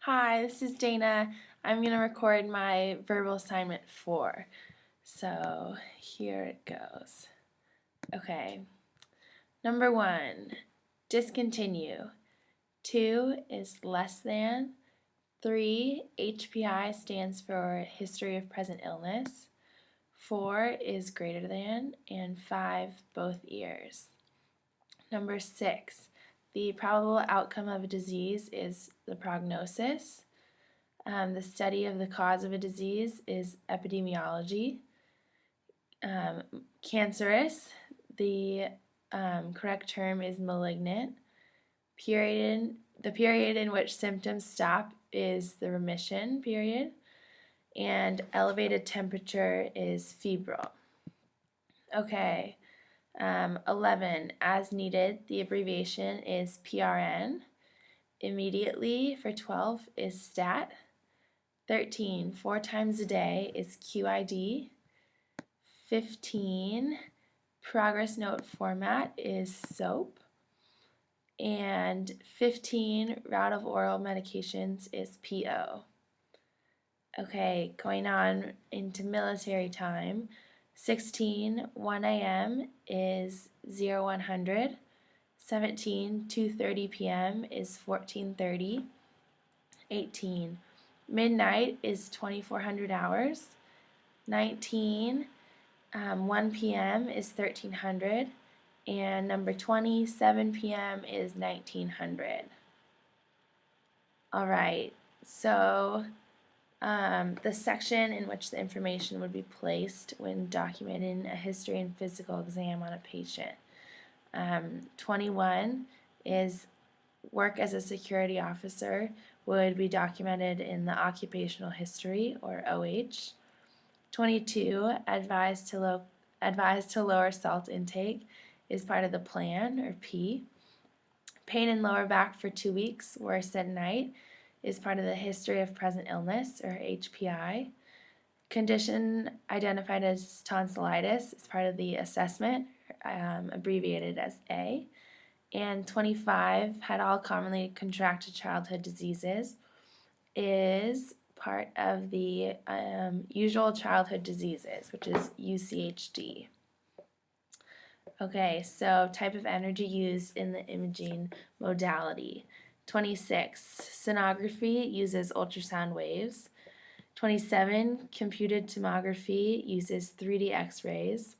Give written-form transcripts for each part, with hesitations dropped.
Hi, this is Dana. I'm going to record my verbal assignment 4. So here it goes. Okay. Number 1, discontinue. 2 is less than. 3, HPI stands for history of present illness. 4 is greater than. And 5, both ears. Number 6, the probable outcome of a disease is the prognosis. The study of the cause of a disease is epidemiology. Cancerous, the correct term is malignant. The period in which symptoms stop is the remission period. And elevated temperature is febrile. Okay, 11, as needed, the abbreviation is PRN. Immediately for 12 is STAT. 13, 4 times a day is QID. 15, progress note format is SOAP. And 15, route of oral medications is PO. Okay, going on into military time. 16, 1 a.m. is 0100. 17, 2:30 p.m. is 1430. 18, midnight is 2400 hours. 19, 1 p.m. is 1300. And number 20, 7 p.m. is 1900. All right, so the section in which the information would be placed when documenting a history and physical exam on a patient. 21 is work as a security officer would be documented in the occupational history, or OH. 22, advised to lower salt intake is part of the plan, or P. Pain in lower back for 2 weeks, worse at night, is part of the history of present illness, or HPI. Condition identified as tonsillitis is part of the assessment, abbreviated as A. And 25, had all commonly contracted childhood diseases, is part of the usual childhood diseases, which is UCHD. Okay, so type of energy used in the imaging modality. 26, sonography uses ultrasound waves. 27, computed tomography uses 3D x-rays.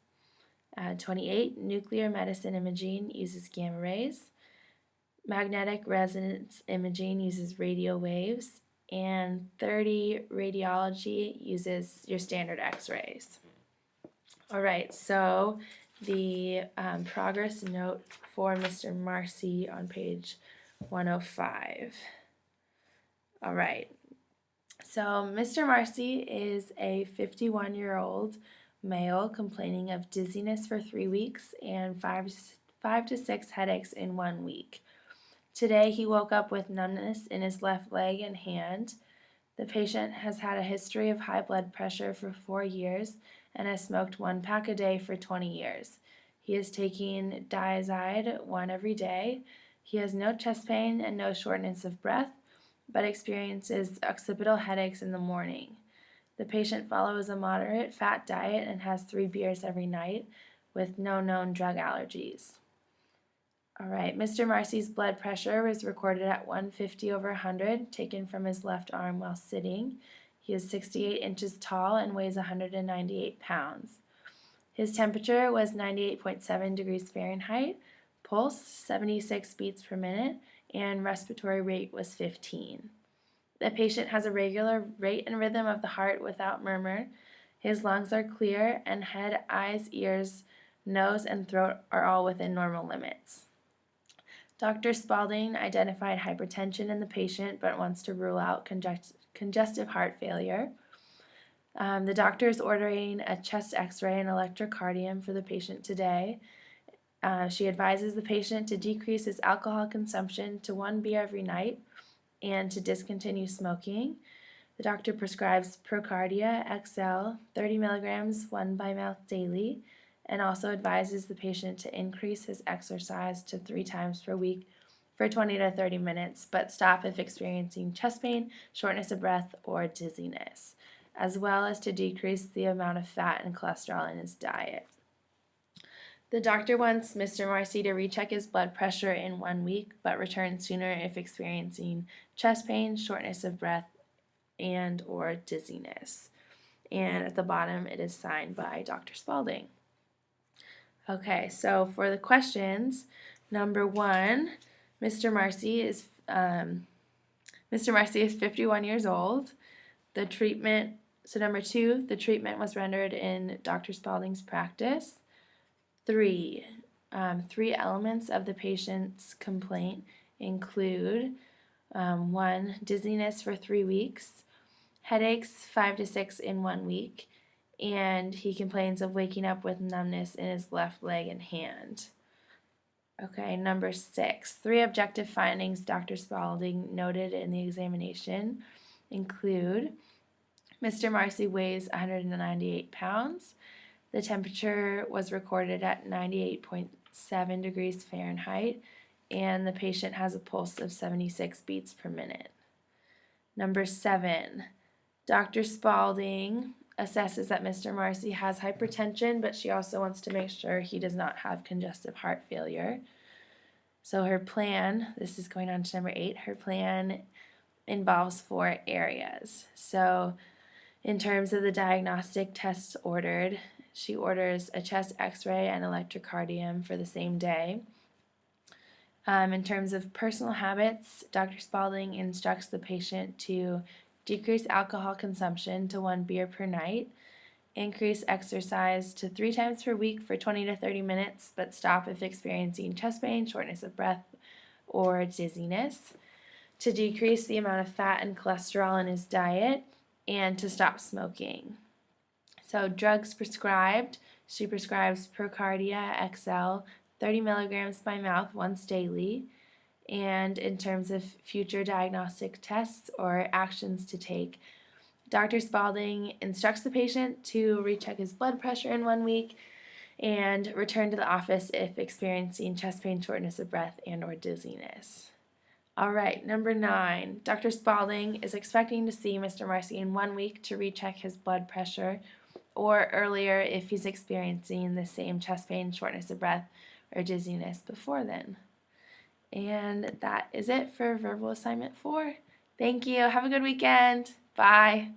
28, nuclear medicine imaging uses gamma rays. Magnetic resonance imaging uses radio waves. And 30, radiology uses your standard x-rays. All right, so the progress note for Mr. Marcy on page 105. All right, so Mr. Marcy is a 51-year-old male complaining of dizziness for 3 weeks and 5 to 6 headaches in 1 week. Today he woke up with numbness in his left leg and hand. The patient has had a history of high blood pressure for 4 years and has smoked 1 pack a day for 20 years. He is taking Diazide 1 every day. He has no chest pain and no shortness of breath, but experiences occipital headaches in the morning. The patient follows a moderate fat diet and has 3 beers every night with no known drug allergies. All right, Mr. Marcy's blood pressure was recorded at 150 over 100, taken from his left arm while sitting. He is 68 inches tall and weighs 198 pounds. His temperature was 98.7 degrees Fahrenheit, pulse 76 beats per minute, and respiratory rate was 15. The patient has a regular rate and rhythm of the heart without murmur. His lungs are clear, and head, eyes, ears, nose, and throat are all within normal limits. Dr. Spalding identified hypertension in the patient but wants to rule out congestive heart failure. The doctor is ordering a chest x-ray and electrocardium for the patient today. She advises the patient to decrease his alcohol consumption to 1 beer every night and to discontinue smoking. The doctor prescribes Procardia XL 30 milligrams 1 by mouth daily, and also advises the patient to increase his exercise to 3 times per week for 20 to 30 minutes, but stop if experiencing chest pain, shortness of breath, or dizziness, as well as to decrease the amount of fat and cholesterol in his diet. The doctor wants Mr. Marcy to recheck his blood pressure in 1 week, but return sooner if experiencing chest pain, shortness of breath, and or dizziness. And at the bottom, it is signed by Dr. Spalding. Okay, so for the questions, number 1, Mr. Marcy is 51 years old. The treatment, so number 2, the treatment was rendered in Dr. Spalding's practice. 3 elements of the patient's complaint include 1, dizziness for 3 weeks, headaches 5 to 6 in 1 week, and he complains of waking up with numbness in his left leg and hand. Okay, number 6, 3 objective findings Dr. Spalding noted in the examination include Mr. Marcy weighs 198 pounds. The temperature was recorded at 98.7 degrees Fahrenheit, and the patient has a pulse of 76 beats per minute. Number 7, Dr. Spalding assesses that Mr. Marcy has hypertension, but she also wants to make sure he does not have congestive heart failure. So her plan, this is going on to number 8, her plan involves 4 areas. So in terms of the diagnostic tests ordered, she orders a chest x-ray and electrocardiogram for the same day. In terms of personal habits, Dr. Spalding instructs the patient to decrease alcohol consumption to 1 beer per night, increase exercise to 3 times per week for 20 to 30 minutes, but stop if experiencing chest pain, shortness of breath, or dizziness, to decrease the amount of fat and cholesterol in his diet, and to stop smoking. So drugs prescribed, she prescribes Procardia XL 30 milligrams by mouth once daily. And in terms of future diagnostic tests or actions to take, Dr. Spalding instructs the patient to recheck his blood pressure in 1 week and return to the office if experiencing chest pain, shortness of breath, and or dizziness. All right, number 9, Dr. Spalding is expecting to see Mr. Marcy in 1 week to recheck his blood pressure, or earlier if he's experiencing the same chest pain, shortness of breath, or dizziness before then. And that is it for verbal assignment 4. Thank you. Have a good weekend. Bye.